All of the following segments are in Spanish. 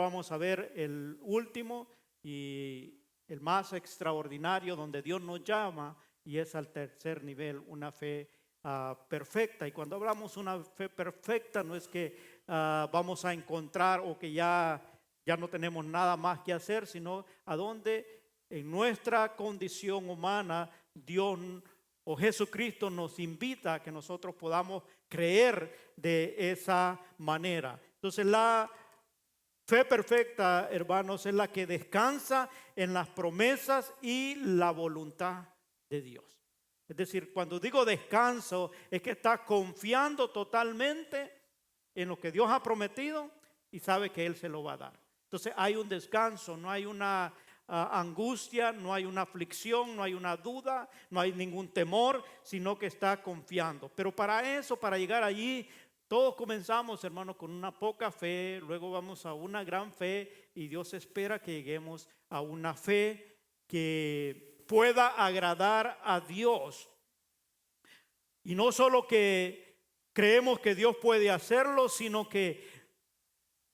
Vamos a ver el último y el más extraordinario, donde Dios nos llama, y es al tercer nivel, una fe perfecta. Y cuando hablamos una fe perfecta, no es que vamos a encontrar o que ya no tenemos nada más que hacer, sino a donde en nuestra condición humana Dios o Jesucristo nos invita a que nosotros podamos creer de esa manera. Entonces la fe perfecta, hermanos, es la que descansa en las promesas y la voluntad de Dios. Es decir, cuando digo descanso, es que está confiando totalmente en lo que Dios ha prometido y sabe que Él se lo va a dar. Entonces hay un descanso, no hay una angustia, no hay una aflicción, no hay una duda, no hay ningún temor, sino que está confiando. Pero para eso, para llegar allí, todos comenzamos, hermanos, con una poca fe, luego vamos a una gran fe y Dios espera que lleguemos a una fe que pueda agradar a Dios. Y no solo que creemos que Dios puede hacerlo, sino que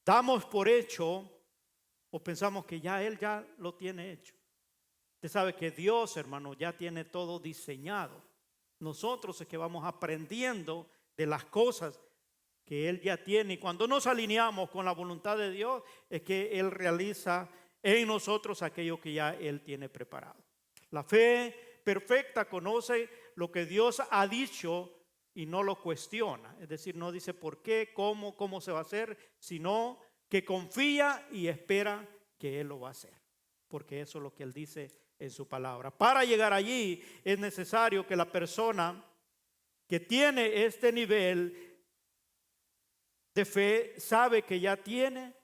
damos por hecho o pensamos que ya Él ya lo tiene hecho. Usted sabe que Dios, hermano, ya tiene todo diseñado. Nosotros es que vamos aprendiendo de las cosas que Él ya tiene, y cuando nos alineamos con la voluntad de Dios es que Él realiza en nosotros aquello que ya Él tiene preparado. La fe perfecta conoce lo que Dios ha dicho y no lo cuestiona, es decir, no dice por qué, cómo se va a hacer, sino que confía y espera que Él lo va a hacer, porque eso es lo que Él dice en su palabra. Para llegar allí es necesario que la persona que tiene este nivel de fe sabe que ya tiene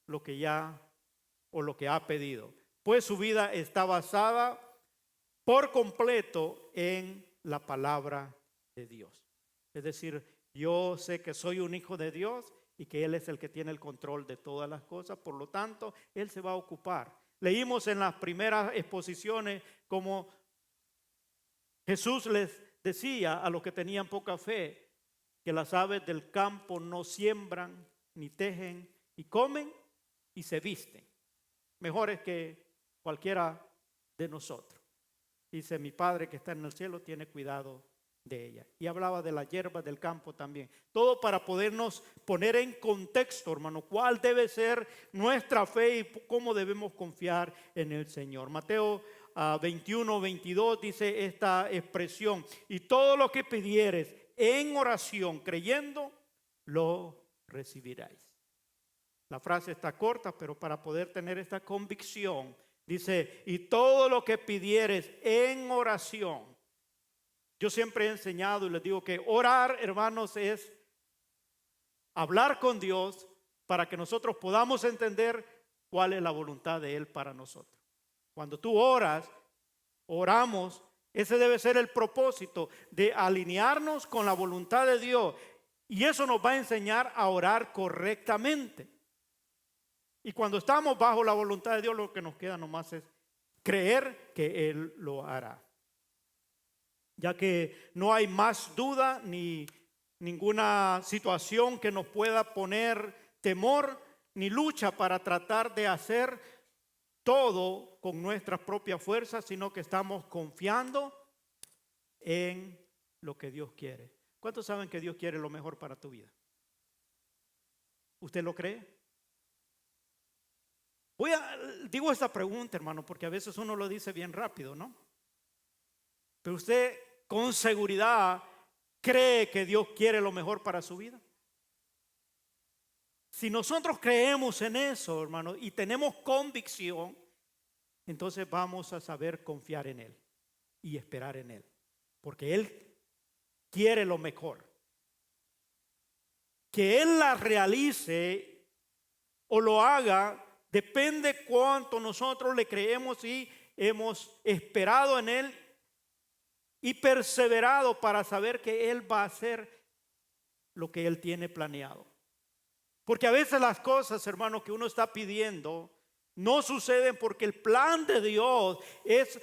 lo que ya o lo que ha pedido, pues su vida está basada por completo en la palabra de Dios. Es decir, yo sé que soy un hijo de Dios y que Él es el que tiene el control de todas las cosas, por lo tanto, Él se va a ocupar. Leímos en las primeras exposiciones como Jesús les decía a los que tenían poca fe, que las aves del campo no siembran, ni tejen, y comen y se visten. Mejores que cualquiera de nosotros. Dice, mi Padre que está en el cielo tiene cuidado de ella. Y hablaba de la hierba del campo también. Todo para podernos poner en contexto, hermano, cuál debe ser nuestra fe y cómo debemos confiar en el Señor. Mateo 21-22 dice esta expresión: y todo lo que pidieres en oración, creyendo, lo recibiráis. La frase está corta, pero para poder tener esta convicción, dice, y todo lo que pidieres en oración. Yo siempre he enseñado y les digo que orar, hermanos, es hablar con Dios para que nosotros podamos entender cuál es la voluntad de Él para nosotros. Cuando tú oramos, ese debe ser el propósito de alinearnos con la voluntad de Dios. Y eso nos va a enseñar a orar correctamente. Y cuando estamos bajo la voluntad de Dios, lo que nos queda nomás es creer que Él lo hará. Ya que no hay más duda ni ninguna situación que nos pueda poner temor ni lucha para tratar de hacer todo con nuestras propias fuerzas, sino que estamos confiando en lo que Dios quiere. ¿Cuántos saben que Dios quiere lo mejor para tu vida? ¿Usted lo cree? Digo esta pregunta, hermano, porque a veces uno lo dice bien rápido, ¿no? Pero usted con seguridad cree que Dios quiere lo mejor para su vida. Si nosotros creemos en eso, hermano, y tenemos convicción, entonces vamos a saber confiar en Él y esperar en Él, porque Él quiere lo mejor. Que Él la realice o lo haga depende cuánto nosotros le creemos y hemos esperado en Él y perseverado para saber que Él va a hacer lo que Él tiene planeado. Porque a veces las cosas, hermano, que uno está pidiendo no suceden porque el plan de Dios es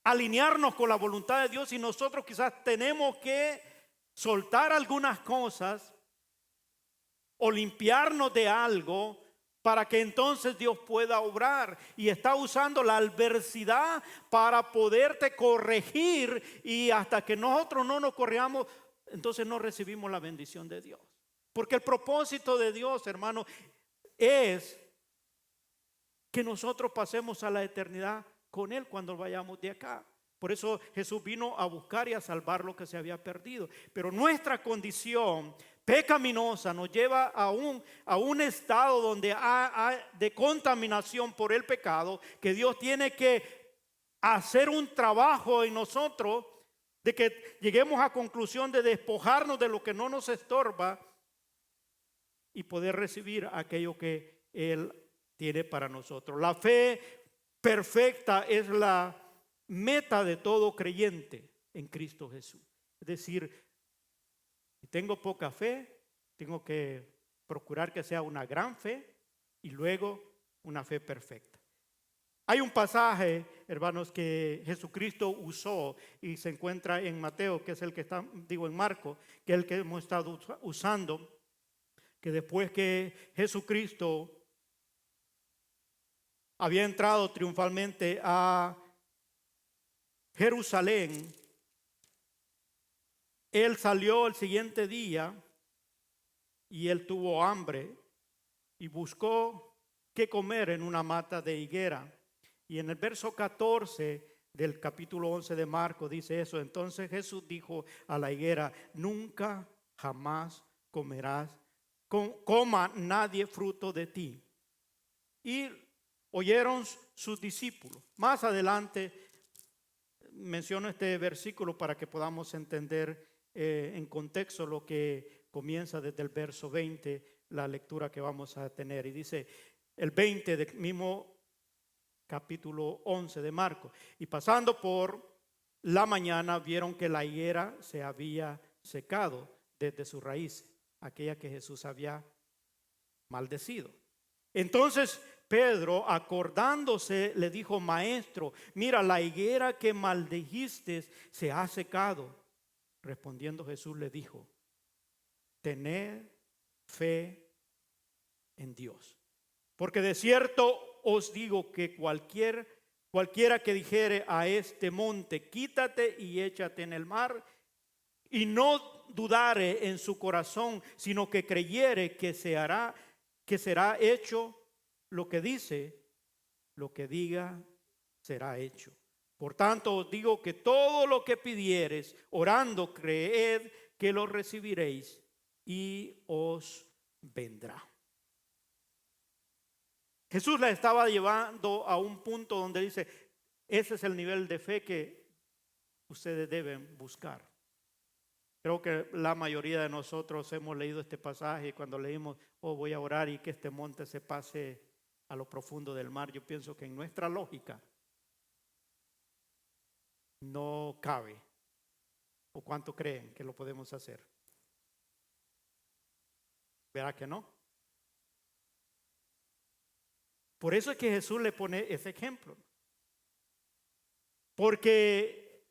alinearnos con la voluntad de Dios y nosotros quizás tenemos que soltar algunas cosas o limpiarnos de algo para que entonces Dios pueda obrar, y está usando la adversidad para poderte corregir, y hasta que nosotros no nos corrijamos, entonces no recibimos la bendición de Dios. Porque el propósito de Dios, hermano, es que nosotros pasemos a la eternidad con Él cuando vayamos de acá. Por eso Jesús vino a buscar y a salvar lo que se había perdido. Pero nuestra condición pecaminosa nos lleva a un estado donde hay de contaminación por el pecado, que Dios tiene que hacer un trabajo en nosotros, de que lleguemos a conclusión de despojarnos de lo que no nos estorba y poder recibir aquello que Él tiene para nosotros. La fe perfecta es la meta de todo creyente en Cristo Jesús. Es decir, si tengo poca fe, tengo que procurar que sea una gran fe y luego una fe perfecta. Hay un pasaje, hermanos, que Jesucristo usó y se encuentra en Mateo, que es el que está, en Marcos, que es el que hemos estado usando, que después que Jesucristo había entrado triunfalmente a Jerusalén, Él salió el siguiente día y Él tuvo hambre y buscó qué comer en una mata de higuera. Y en el verso 14 del capítulo 11 de Marcos dice eso. Entonces Jesús dijo a la higuera: nunca jamás coma nadie fruto de ti. Y oyeron sus discípulos. Más adelante menciono este versículo para que podamos entender en contexto lo que comienza desde el verso 20, la lectura que vamos a tener. Y dice el 20 del mismo capítulo 11 de Marcos: y pasando por la mañana vieron que la higuera se había secado desde su raíz, aquella que Jesús había maldecido. Entonces Pedro, acordándose, le dijo: maestro, mira, la higuera que maldijiste se ha secado. Respondiendo Jesús le dijo: tened fe en Dios, porque de cierto os digo que cualquiera que dijere a este monte: quítate y échate en el mar, y no dudare en su corazón, sino que creyere que será hecho lo que dice, lo que diga será hecho. Por tanto os digo que todo lo que pidiereis orando, creed que lo recibiréis y os vendrá. Jesús la estaba llevando a un punto donde dice: ese es el nivel de fe que ustedes deben buscar. Creo que la mayoría de nosotros hemos leído este pasaje, y cuando leímos: oh, voy a orar y que este monte se pase a lo profundo del mar, yo pienso que en nuestra lógica no cabe. ¿O cuánto creen que lo podemos hacer? ¿Verá que no? Por eso es que Jesús le pone ese ejemplo, porque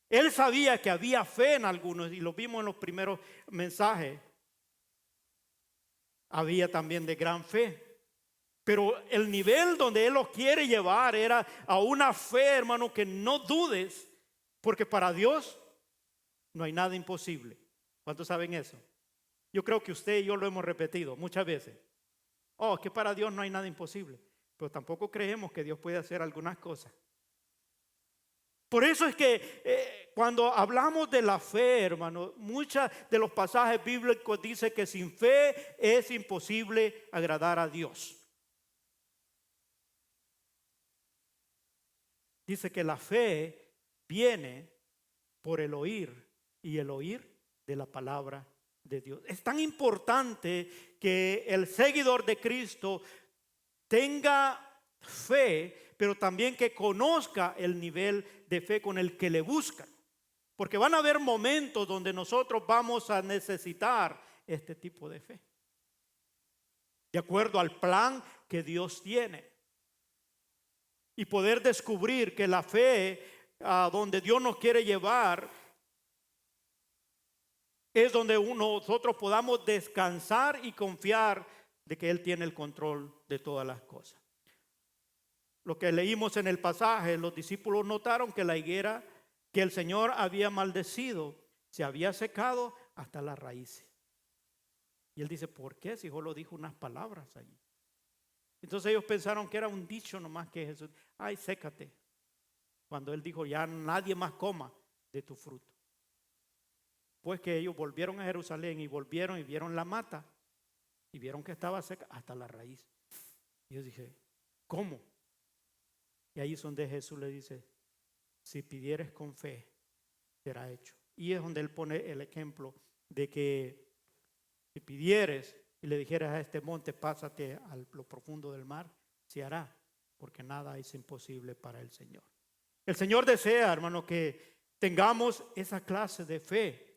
Él sabía que había fe en algunos, y lo vimos en los primeros mensajes. Había también de gran fe, pero el nivel donde Él los quiere llevar era a una fe, hermano, que no dudes, porque para Dios no hay nada imposible. ¿Cuántos saben eso? Yo creo que usted y yo lo hemos repetido muchas veces. Oh, que para Dios no hay nada imposible, pero tampoco creemos que Dios puede hacer algunas cosas. Por eso es que cuando hablamos de la fe, hermano, muchos de los pasajes bíblicos dicen que sin fe es imposible agradar a Dios. Dice que la fe viene por el oír, y el oír de la palabra de Dios. Es tan importante que el seguidor de Cristo tenga fe, pero también que conozca el nivel de fe con el que le buscan. Porque van a haber momentos donde nosotros vamos a necesitar este tipo de fe, de acuerdo al plan que Dios tiene. Y poder descubrir que la fe donde Dios nos quiere llevar es donde nosotros podamos descansar y confiar de que Él tiene el control de todas las cosas. Lo que leímos en el pasaje, los discípulos notaron que la higuera que el Señor había maldecido se había secado hasta las raíces. Y Él dice, ¿por qué? Si solo dijo unas palabras allí. Entonces ellos pensaron que era un dicho nomás que Jesús, ay, sécate. Cuando Él dijo, ya nadie más coma de tu fruto. Pues que ellos volvieron a Jerusalén y volvieron y vieron la mata y vieron que estaba seca hasta la raíz. Y yo dije, ¿cómo? Y ahí es donde Jesús le dice, si pidieres con fe, será hecho. Y es donde Él pone el ejemplo de que si pidieres y le dijeras a este monte, pásate a lo profundo del mar, se hará, porque nada es imposible para el Señor. El Señor desea, hermano, que tengamos esa clase de fe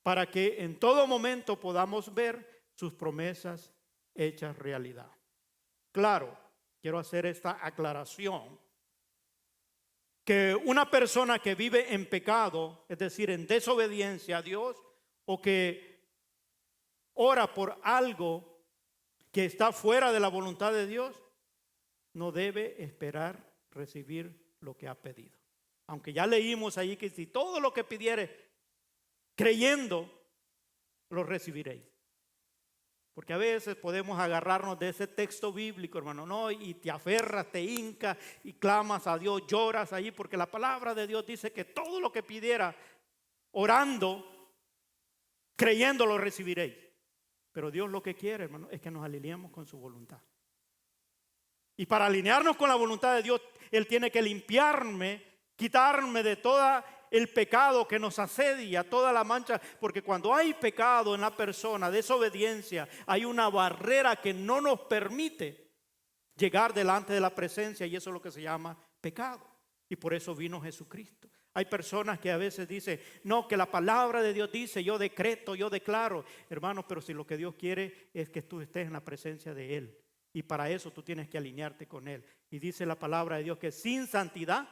para que en todo momento podamos ver sus promesas hechas realidad. Claro, quiero hacer esta aclaración, que una persona que vive en pecado, es decir, en desobediencia a Dios, o que ora por algo que está fuera de la voluntad de Dios, no debe esperar recibir lo que ha pedido. Aunque ya leímos ahí que si todo lo que pidiere creyendo, lo recibiréis. Porque a veces podemos agarrarnos de ese texto bíblico, hermano, no, y te aferras, te hincas y clamas a Dios, lloras ahí, porque la palabra de Dios dice que todo lo que pidiera orando, creyendo, lo recibiréis. Pero Dios lo que quiere, hermano, es que nos alineemos con su voluntad. Y para alinearnos con la voluntad de Dios, Él tiene que limpiarme, quitarme de todo el pecado que nos asedia, toda la mancha, porque cuando hay pecado en la persona, desobediencia, hay una barrera que no nos permite llegar delante de la presencia, y eso es lo que se llama pecado. Y por eso vino Jesucristo. Hay personas que a veces dicen, no, que la palabra de Dios dice, yo decreto, yo declaro. Hermanos, pero si lo que Dios quiere es que tú estés en la presencia de Él, y para eso tú tienes que alinearte con Él. Y dice la palabra de Dios que sin santidad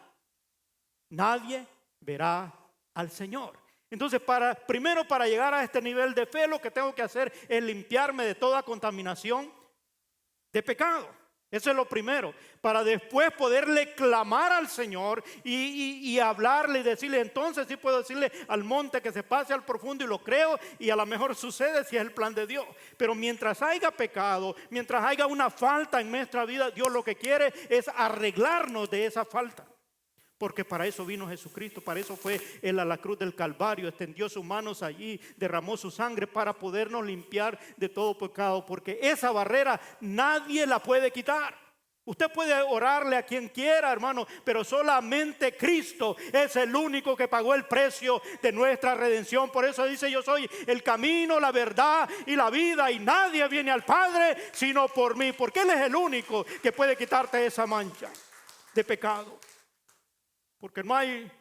nadie verá al Señor. Entonces, primero para llegar a este nivel de fe, lo que tengo que hacer es limpiarme de toda contaminación de pecado. Eso es lo primero, para después poderle clamar al Señor y hablarle y decirle, entonces sí puedo decirle al monte que se pase al profundo, y lo creo, y a lo mejor sucede si es el plan de Dios. Pero mientras haya pecado, mientras haya una falta en nuestra vida, Dios lo que quiere es arreglarnos de esa falta. Porque para eso vino Jesucristo, para eso fue Él a la cruz del Calvario, extendió sus manos allí, derramó su sangre para podernos limpiar de todo pecado, porque esa barrera nadie la puede quitar. Usted puede orarle a quien quiera, hermano, pero solamente Cristo es el único que pagó el precio de nuestra redención. Por eso dice, yo soy el camino, la verdad y la vida, y nadie viene al Padre sino por mí, porque Él es el único que puede quitarte esa mancha de pecado. Porque no hay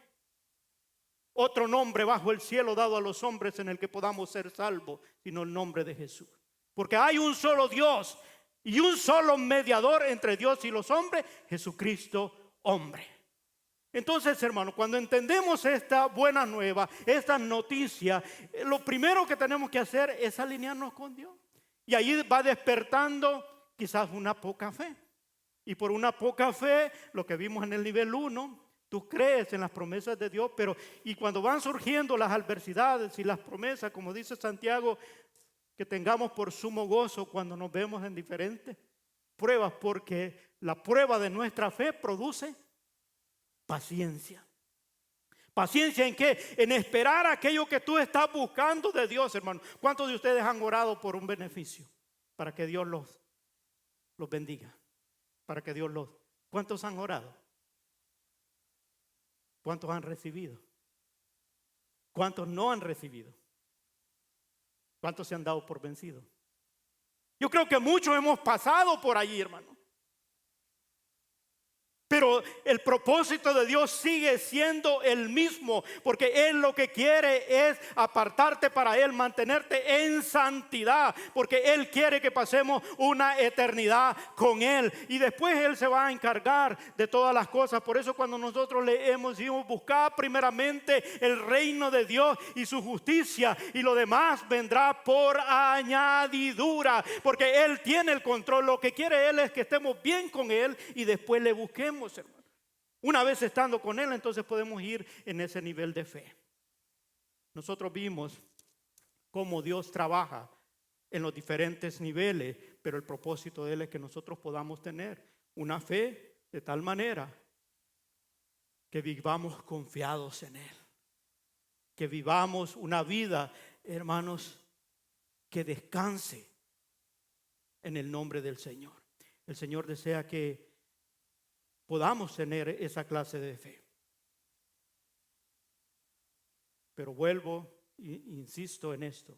otro nombre bajo el cielo dado a los hombres en el que podamos ser salvos, sino el nombre de Jesús. Porque hay un solo Dios y un solo mediador entre Dios y los hombres, Jesucristo hombre. Entonces, hermano, cuando entendemos esta buena nueva, esta noticia, lo primero que tenemos que hacer es alinearnos con Dios. Y ahí va despertando quizás una poca fe. Y por una poca fe, lo que vimos en el nivel 1, tú crees en las promesas de Dios, pero y cuando van surgiendo las adversidades y las promesas, como dice Santiago, que tengamos por sumo gozo cuando nos vemos en diferentes pruebas, porque la prueba de nuestra fe produce paciencia. ¿Paciencia en qué? En esperar aquello que tú estás buscando de Dios, hermano. ¿Cuántos de ustedes han orado por un beneficio? Para que Dios los bendiga. Para que Dios los... ¿Cuántos han orado? ¿Cuántos han recibido? ¿Cuántos no han recibido? ¿Cuántos se han dado por vencidos? Yo creo que muchos hemos pasado por allí, hermano. Pero el propósito de Dios sigue siendo el mismo, porque Él lo que quiere es apartarte para Él, mantenerte en santidad, porque Él quiere que pasemos una eternidad con Él, y después Él se va a encargar de todas las cosas. Por eso cuando nosotros leemos, decimos: buscar primeramente el reino de Dios y su justicia, y lo demás vendrá por añadidura, porque Él tiene el control. Lo que quiere Él es que estemos bien con Él y después le busquemos, hermano. Una vez estando con Él, entonces podemos ir en ese nivel de fe. Nosotros vimos cómo Dios trabaja en los diferentes niveles, pero el propósito de Él es que nosotros podamos tener una fe de tal manera que vivamos confiados en Él, que vivamos una vida, hermanos, que descanse en el nombre del Señor. El Señor desea que podamos tener esa clase de fe. Pero vuelvo e insisto en esto,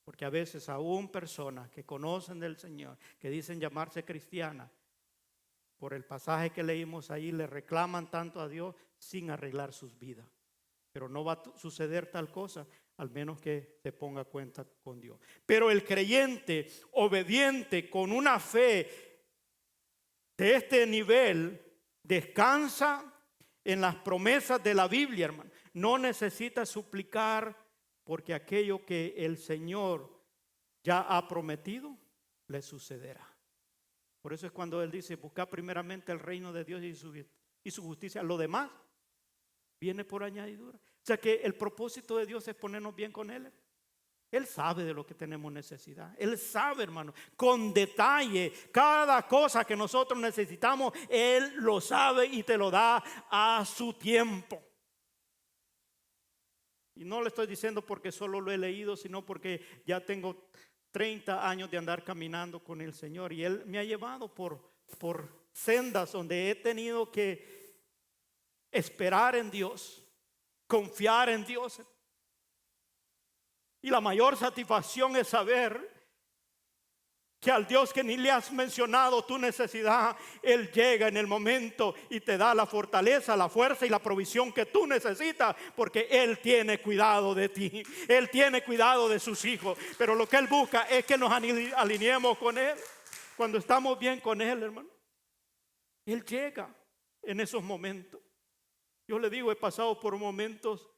porque a veces aún personas que conocen del Señor, que dicen llamarse cristianas, por el pasaje que leímos ahí, le reclaman tanto a Dios sin arreglar sus vidas. Pero no va a suceder tal cosa al menos que se ponga cuenta con Dios. Pero el creyente obediente con una fe de este nivel descansa en las promesas de la Biblia, hermano. No necesita suplicar, porque aquello que el Señor ya ha prometido le sucederá. Por eso es cuando Él dice: buscar primeramente el reino de Dios y su justicia. Lo demás viene por añadidura. O sea que el propósito de Dios es ponernos bien con Él. Él sabe de lo que tenemos necesidad. Él sabe, hermano, con detalle, cada cosa que nosotros necesitamos, Él lo sabe y te lo da a su tiempo. Y no le estoy diciendo porque solo lo he leído, sino porque ya tengo 30 años de andar caminando con el Señor. Y Él me ha llevado por sendas donde he tenido que esperar en Dios, confiar en Dios. Y la mayor satisfacción es saber que al Dios que ni le has mencionado tu necesidad, Él llega en el momento y te da la fortaleza, la fuerza y la provisión que tú necesitas, porque Él tiene cuidado de ti, Él tiene cuidado de sus hijos. Pero lo que Él busca es que nos alineemos con Él. Cuando estamos bien con Él, hermano, Él llega en esos momentos. Yo le digo, he pasado por momentos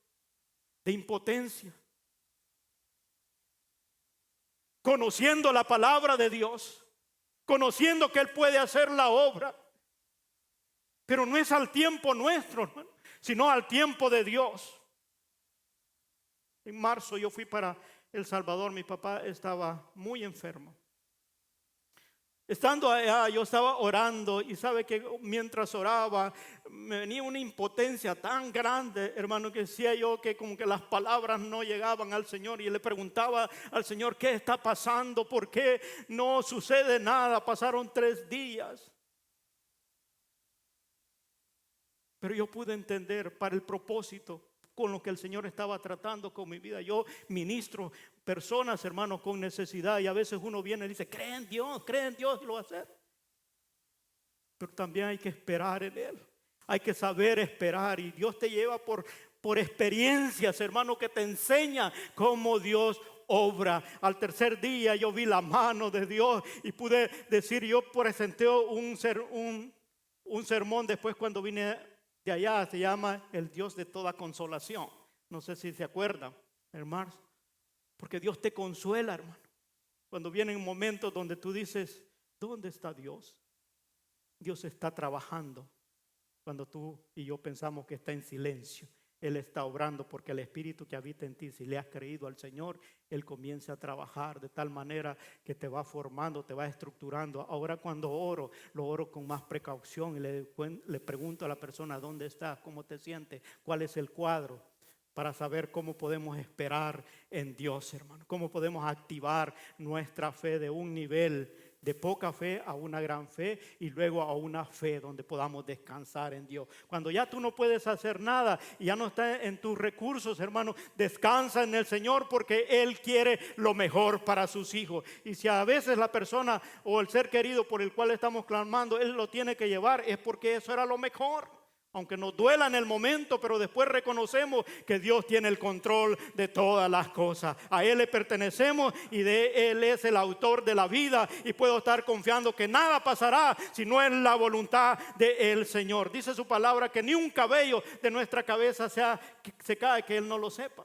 de impotencia, conociendo la palabra de Dios, conociendo que Él puede hacer la obra, pero no es al tiempo nuestro, hermano, sino al tiempo de Dios. En marzo yo fui para El Salvador. Mi papá estaba muy enfermo. Estando allá, yo estaba orando, y sabe que mientras oraba me venía una impotencia tan grande, hermano, que decía yo que como que las palabras no llegaban al Señor, y le preguntaba al Señor: ¿qué está pasando? ¿Por qué no sucede nada? Pasaron 3 días. Pero yo pude entender para el propósito con lo que el Señor estaba tratando con mi vida. Yo ministro personas, hermanos, con necesidad, y a veces uno viene y dice: cree en Dios y lo va a hacer. Pero también hay que esperar en Él. Hay que saber esperar, y Dios te lleva por experiencias, hermano, que te enseña cómo Dios obra. Al tercer día yo vi la mano de Dios y pude decir, yo presenté un sermón después cuando vine de allá, se llama El Dios de toda consolación. No sé si se acuerdan, hermanos, porque Dios te consuela, hermano. Cuando vienen momentos donde tú dices: ¿dónde está Dios? Dios está trabajando. Cuando tú y yo pensamos que está en silencio, Él está obrando, porque el Espíritu que habita en ti, si le has creído al Señor, Él comienza a trabajar de tal manera que te va formando, te va estructurando. Ahora cuando oro, lo oro con más precaución y le pregunto a la persona: ¿dónde estás? ¿Cómo te sientes? ¿Cuál es el cuadro? Para saber cómo podemos esperar en Dios, hermano. Cómo podemos activar nuestra fe de un nivel de poca fe a una gran fe y luego a una fe donde podamos descansar en Dios. Cuando ya tú no puedes hacer nada y ya no está en tus recursos, hermano, descansa en el Señor porque Él quiere lo mejor para sus hijos. Y si a veces la persona o el ser querido por el cual estamos clamando, Él lo tiene que llevar, es porque eso era lo mejor. Aunque nos duela en el momento, pero después reconocemos que Dios tiene el control de todas las cosas. A Él le pertenecemos y de Él es el autor de la vida. Y puedo estar confiando que nada pasará si no es la voluntad del Señor. Dice su palabra que ni un cabello de nuestra cabeza se cae que Él no lo sepa.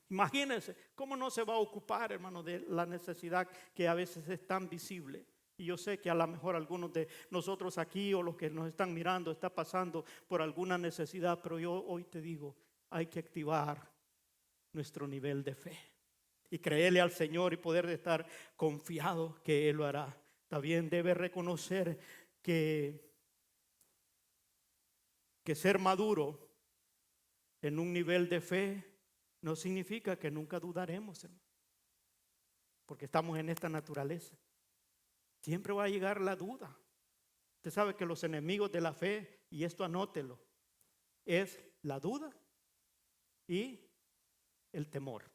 Imagínense, ¿cómo no se va a ocupar, hermano, de la necesidad que a veces es tan visible? Y yo sé que a lo mejor algunos de nosotros aquí o los que nos están mirando está pasando por alguna necesidad, pero yo hoy te digo, hay que activar nuestro nivel de fe y creerle al Señor y poder estar confiado que Él lo hará. También debe reconocer que ser maduro en un nivel de fe no significa que nunca dudaremos, hermano, porque estamos en esta naturaleza. Siempre va a llegar la duda. Usted sabe que los enemigos de la fe, y esto anótelo, es la duda y el temor.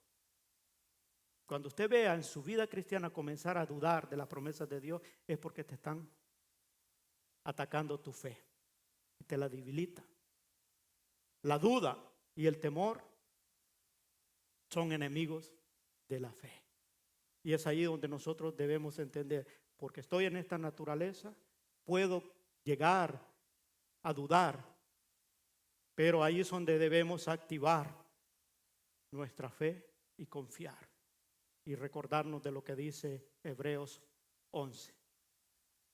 Cuando usted vea en su vida cristiana comenzar a dudar de las promesas de Dios, es porque te están atacando tu fe y te la debilita. La duda y el temor son enemigos de la fe. Y es ahí donde nosotros debemos entender, porque estoy en esta naturaleza, puedo llegar a dudar, pero ahí es donde debemos activar nuestra fe y confiar y recordarnos de lo que dice Hebreos 11.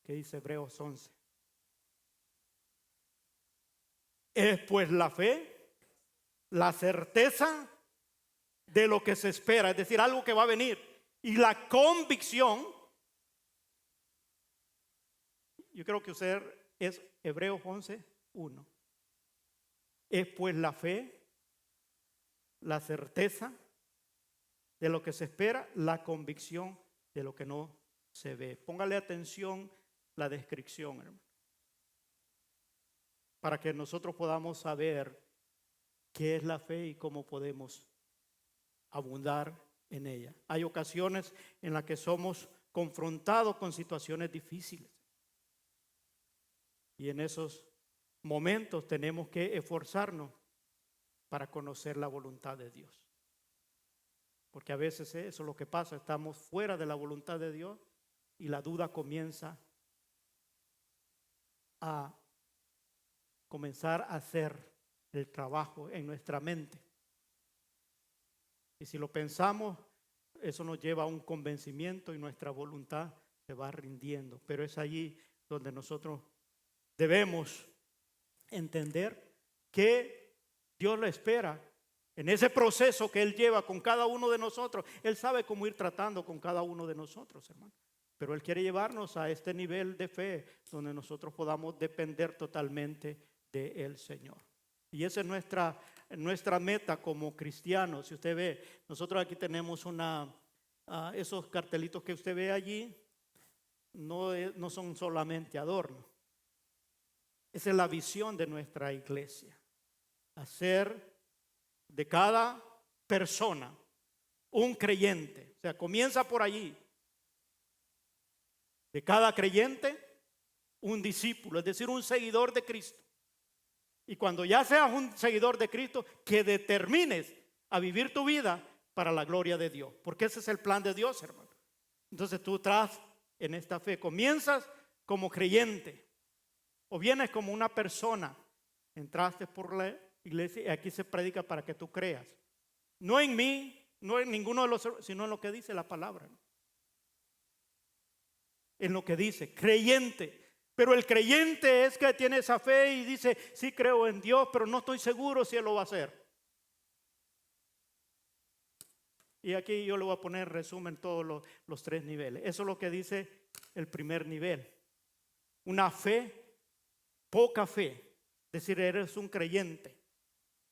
¿Qué dice Hebreos 11? Es pues la fe, la certeza de lo que se espera, es decir, algo que va a venir, y la convicción. Yo creo que usted es Hebreos 11:1. Es pues la fe, la certeza de lo que se espera, la convicción de lo que no se ve. Póngale atención la descripción, hermano, para que nosotros podamos saber qué es la fe y cómo podemos abundar en ella. Hay ocasiones en las que somos confrontados con situaciones difíciles. Y en esos momentos tenemos que esforzarnos para conocer la voluntad de Dios. Porque a veces eso es lo que pasa, estamos fuera de la voluntad de Dios y la duda comienza a hacer el trabajo en nuestra mente. Y si lo pensamos, eso nos lleva a un convencimiento y nuestra voluntad se va rindiendo. Pero es allí donde nosotros debemos entender que Dios lo espera en ese proceso que Él lleva con cada uno de nosotros. Él sabe cómo ir tratando con cada uno de nosotros, hermano. Pero Él quiere llevarnos a este nivel de fe donde nosotros podamos depender totalmente del Señor. Y esa es nuestra meta como cristianos. Si usted ve, nosotros aquí tenemos esos cartelitos que usted ve allí, no son solamente adornos. Esa es la visión de nuestra iglesia. Hacer de cada persona un creyente. O sea, comienza por allí. De cada creyente, un discípulo, es decir, un seguidor de Cristo. Y cuando ya seas un seguidor de Cristo, que determines a vivir tu vida para la gloria de Dios. Porque ese es el plan de Dios, hermano. Entonces tú estás en esta fe. Comienzas como creyente. O vienes como una persona, entraste por la iglesia y aquí se predica para que tú creas. No en mí, no en ninguno de los, sino en lo que dice la palabra. En lo que dice, creyente. Pero el creyente es que tiene esa fe y dice, sí creo en Dios, pero no estoy seguro si Él lo va a hacer. Y aquí yo le voy a poner en resumen todos los tres niveles. Eso es lo que dice el primer nivel. Una fe. Poca fe, es decir, eres un creyente.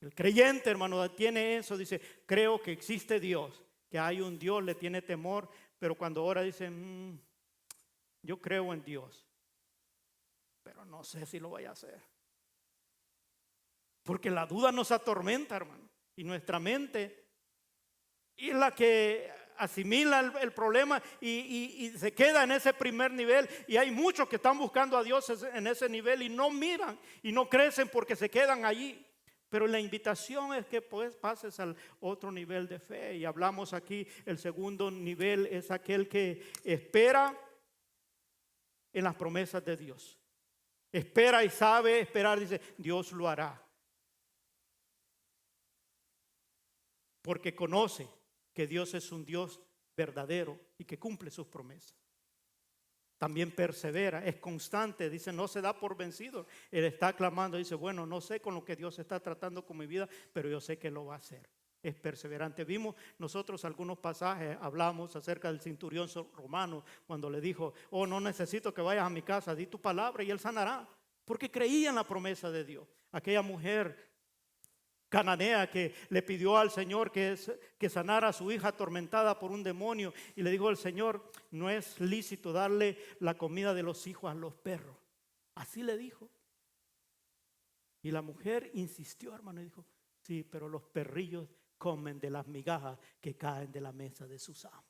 El creyente, hermano, tiene eso, dice, creo que existe Dios, que hay un Dios, le tiene temor, pero cuando ora dicen, yo creo en Dios, pero no sé si lo voy a hacer. Porque la duda nos atormenta, hermano, y nuestra mente es la que asimila el problema y se queda en ese primer nivel. Y hay muchos que están buscando a Dios en ese nivel y no miran y no crecen porque se quedan allí. Pero la invitación es que pues pases al otro nivel de fe. Y hablamos aquí, el segundo nivel es aquel que espera en las promesas de Dios. Espera y sabe esperar, dice, Dios lo hará. Porque conoce que Dios es un Dios verdadero y que cumple sus promesas. También persevera, es constante, dice, no se da por vencido. Él está clamando, dice, bueno, no sé con lo que Dios está tratando con mi vida, pero yo sé que lo va a hacer. Es perseverante. Vimos nosotros algunos pasajes, hablamos acerca del centurión romano, cuando le dijo, oh, no necesito que vayas a mi casa, di tu palabra y él sanará. Porque creía en la promesa de Dios. Aquella mujer cananea que le pidió al Señor que sanara a su hija atormentada por un demonio, y le dijo al Señor, no es lícito darle la comida de los hijos a los perros. Así le dijo. Y la mujer insistió, hermano, y dijo, sí, pero los perrillos comen de las migajas que caen de la mesa de sus amos.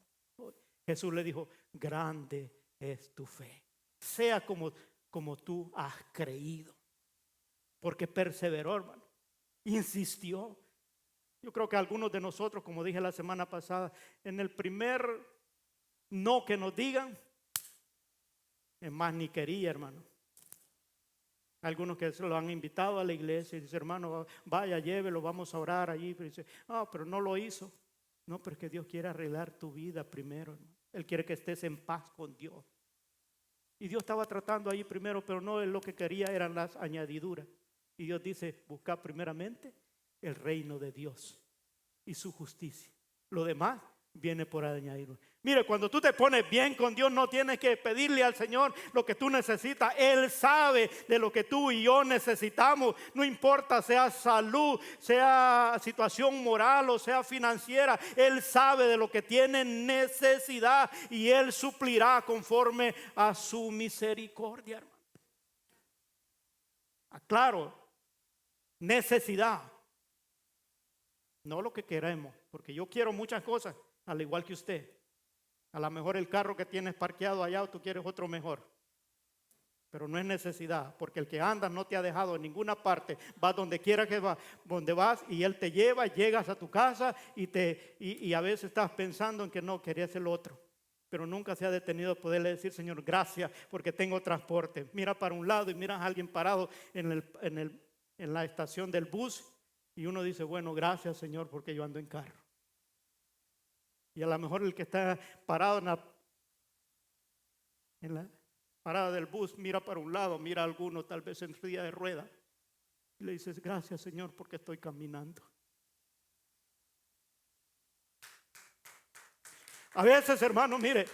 Jesús le dijo, grande es tu fe, sea como tú has creído. Porque perseveró, hermano. Insistió. Yo creo que algunos de nosotros, como dije la semana pasada, en el primer no que nos digan, es más ni quería, hermano. Algunos que se lo han invitado a la iglesia y dicen, hermano, vaya, llévelo, vamos a orar allí. Pero dice, pero no lo hizo. No, pero es que Dios quiere arreglar tu vida primero, hermano. Él quiere que estés en paz con Dios. Y Dios estaba tratando allí primero, pero no es lo que quería, eran las añadiduras. Y Dios dice, busca primeramente el reino de Dios y su justicia. Lo demás viene por añadidura. Mire, cuando tú te pones bien con Dios, no tienes que pedirle al Señor lo que tú necesitas. Él sabe de lo que tú y yo necesitamos. No importa sea salud, sea situación moral o sea financiera. Él sabe de lo que tiene necesidad y Él suplirá conforme a su misericordia, hermano. Claro, necesidad, no lo que queremos, porque yo quiero muchas cosas, al igual que usted. A lo mejor el carro que tienes parqueado allá, tú quieres otro mejor, pero no es necesidad, porque el que anda no te ha dejado en ninguna parte. Vas donde quiera que vas, donde vas y Él te lleva, llegas a tu casa y a veces estás pensando en que no, querías el otro. Pero nunca se ha detenido a poderle decir, Señor, gracias porque tengo transporte. Mira para un lado y miras a alguien parado en la estación del bus y uno dice, bueno, gracias, Señor, porque yo ando en carro. Y a lo mejor el que está parado en la parada del bus mira para un lado, mira a alguno tal vez en silla de ruedas y le dices, gracias, Señor, porque estoy caminando. A veces, hermano, mire,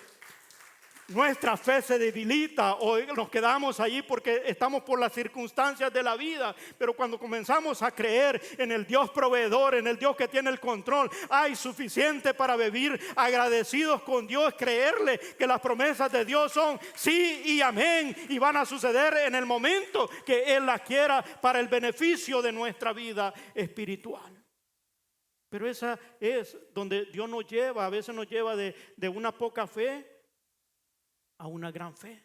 nuestra fe se debilita o nos quedamos allí porque estamos por las circunstancias de la vida. Pero cuando comenzamos a creer en el Dios proveedor, en el Dios que tiene el control, hay suficiente para vivir agradecidos con Dios, creerle que las promesas de Dios son sí y amén y van a suceder en el momento que Él las quiera para el beneficio de nuestra vida espiritual. Pero esa es donde Dios nos lleva. A veces nos lleva de una poca fe a una gran fe,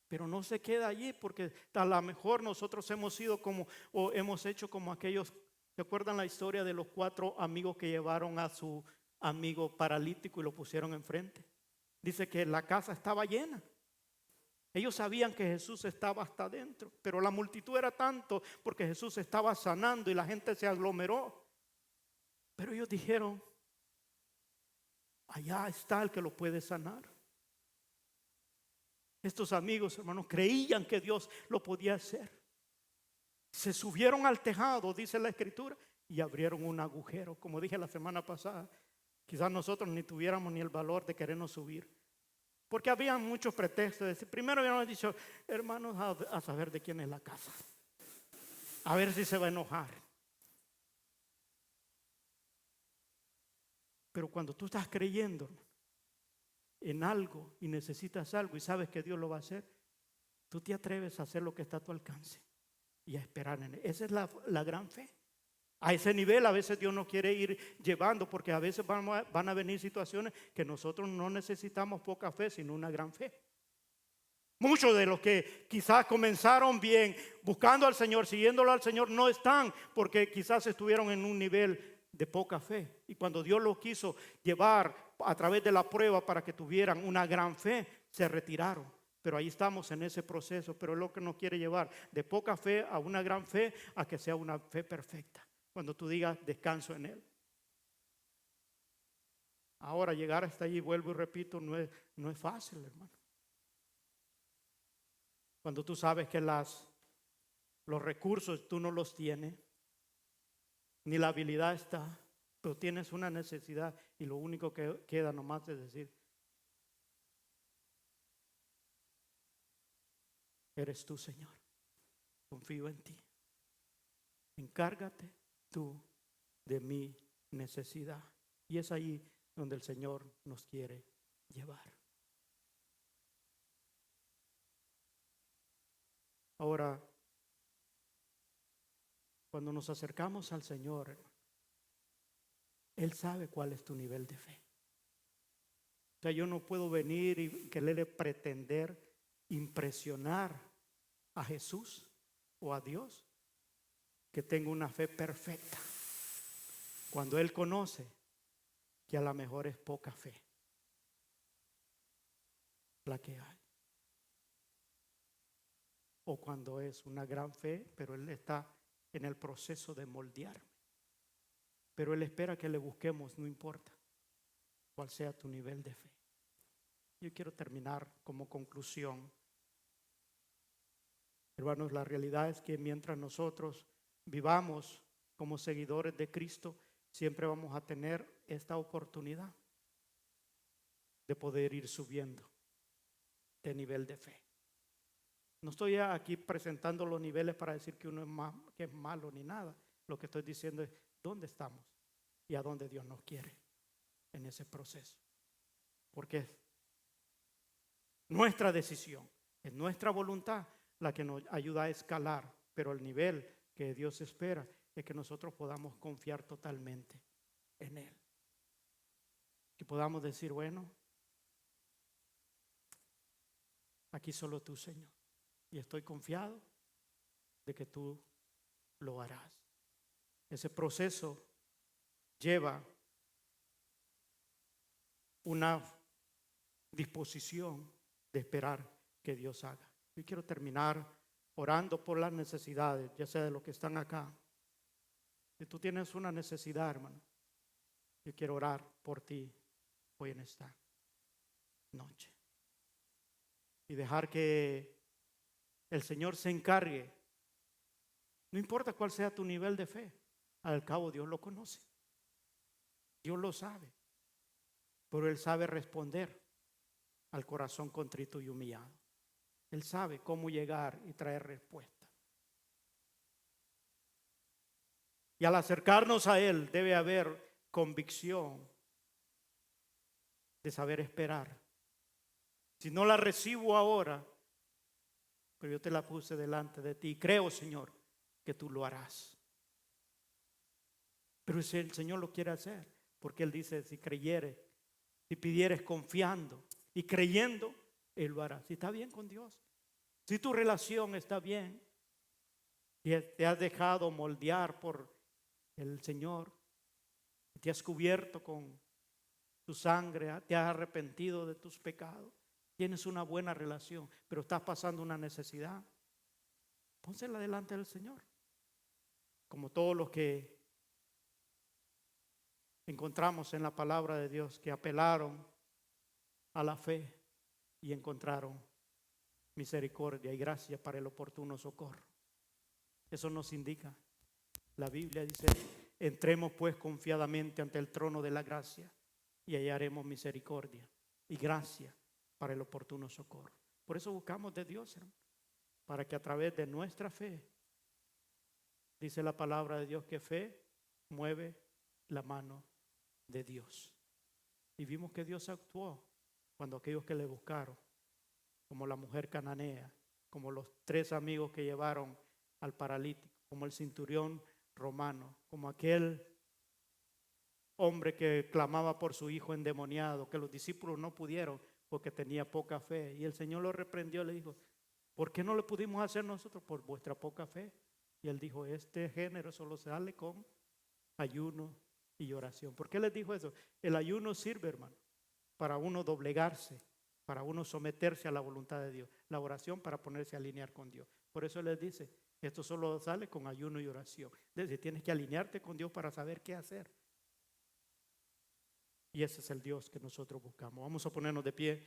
pero no se queda allí, porque a lo mejor nosotros hemos sido como, o hemos hecho como aquellos. ¿Se acuerdan la historia de los 4 amigos que llevaron a su amigo paralítico y lo pusieron enfrente? Dice que la casa estaba llena. Ellos sabían que Jesús estaba hasta adentro, pero la multitud era tanto porque Jesús estaba sanando y la gente se aglomeró. Pero ellos dijeron, allá está el que lo puede sanar. Estos amigos, hermanos, creían que Dios lo podía hacer. Se subieron al tejado, dice la Escritura, y abrieron un agujero. Como dije la semana pasada, quizás nosotros ni tuviéramos ni el valor de querernos subir, porque había muchos pretextos. Primero habíamos dicho, hermanos, a saber de quién es la casa, a ver si se va a enojar. Pero cuando tú estás creyendo, en algo y necesitas algo y sabes que Dios lo va a hacer, tú te atreves a hacer lo que está a tu alcance y a esperar en él. Esa es la gran fe. A ese nivel a veces Dios nos quiere ir llevando, porque a veces van a venir situaciones que nosotros no necesitamos poca fe, sino una gran fe. Muchos de los que quizás comenzaron bien, buscando al Señor, siguiéndolo al Señor, no están porque quizás estuvieron en un nivel de poca fe. Y cuando Dios los quiso llevar a través de la prueba para que tuvieran una gran fe, se retiraron. Pero ahí estamos en ese proceso. Pero es lo que nos quiere llevar de poca fe a una gran fe, a que sea una fe perfecta. Cuando tú digas descanso en Él. Ahora llegar hasta allí, vuelvo y repito, no es fácil, hermano. Cuando tú sabes que los recursos tú no los tienes, ni la habilidad está, pero tienes una necesidad y lo único que queda nomás es decir, eres tú, Señor, confío en ti. Encárgate tú de mi necesidad. Y es ahí donde el Señor nos quiere llevar. Ahora, cuando nos acercamos al Señor, Él sabe cuál es tu nivel de fe. O sea, yo no puedo venir y quererle pretender impresionar a Jesús o a Dios que tengo una fe perfecta, cuando Él conoce que a lo mejor es poca fe la que hay, o cuando es una gran fe, pero Él está en el proceso de moldearme, pero Él espera que le busquemos, no importa cuál sea tu nivel de fe. Yo quiero terminar como conclusión. Hermanos, la realidad es que mientras nosotros vivamos como seguidores de Cristo, siempre vamos a tener esta oportunidad de poder ir subiendo de nivel de fe. No estoy aquí presentando los niveles para decir que uno que es malo ni nada. Lo que estoy diciendo es dónde estamos y a dónde Dios nos quiere en ese proceso. Porque es nuestra decisión, es nuestra voluntad la que nos ayuda a escalar, pero el nivel que Dios espera es que nosotros podamos confiar totalmente en Él. Que podamos decir, bueno, aquí solo tú, Señor, y estoy confiado de que tú lo harás. Ese proceso lleva una disposición de esperar que Dios haga. Yo quiero terminar orando por las necesidades, ya sea de los que están acá. Si tú tienes una necesidad, hermano, yo quiero orar por ti hoy en esta noche. Y dejar que el Señor se encargue. No importa cuál sea tu nivel de fe, al cabo Dios lo conoce. Dios lo sabe. Pero Él sabe responder al corazón contrito y humillado. Él sabe cómo llegar y traer respuesta. Y al acercarnos a Él debe haber convicción de saber esperar. Si no la recibo ahora, pero yo te la puse delante de ti, creo, Señor, que tú lo harás. Pero si el Señor lo quiere hacer, porque Él dice, si creyeres, si pidieres confiando y creyendo, Él lo hará. Si está bien con Dios, si tu relación está bien y te has dejado moldear por el Señor, te has cubierto con tu sangre, te has arrepentido de tus pecados, tienes una buena relación, pero estás pasando una necesidad, pónsela delante del Señor. Como todos los que encontramos en la palabra de Dios, que apelaron a la fe y encontraron misericordia y gracia para el oportuno socorro. Eso nos indica. La Biblia dice, entremos pues confiadamente ante el trono de la gracia y hallaremos misericordia y gracia para el oportuno socorro. Por eso buscamos de Dios, hermano, para que a través de nuestra fe, dice la palabra de Dios, que fe mueve la mano de Dios. Y vimos que Dios actuó cuando aquellos que le buscaron, como la mujer cananea, como los 3 amigos que llevaron al paralítico, como el centurión romano, como aquel hombre que clamaba por su hijo endemoniado, que los discípulos no pudieron porque tenía poca fe. Y el Señor lo reprendió, le dijo, ¿por qué no lo pudimos hacer nosotros? Por vuestra poca fe. Y él dijo, este género solo sale con ayuno y oración. ¿Por qué les dijo eso? El ayuno sirve, hermano, para uno doblegarse, para uno someterse a la voluntad de Dios. La oración para ponerse a alinear con Dios. Por eso les dice, esto solo sale con ayuno y oración. Es decir, tienes que alinearte con Dios para saber qué hacer. Y ese es el Dios que nosotros buscamos. Vamos a ponernos de pie.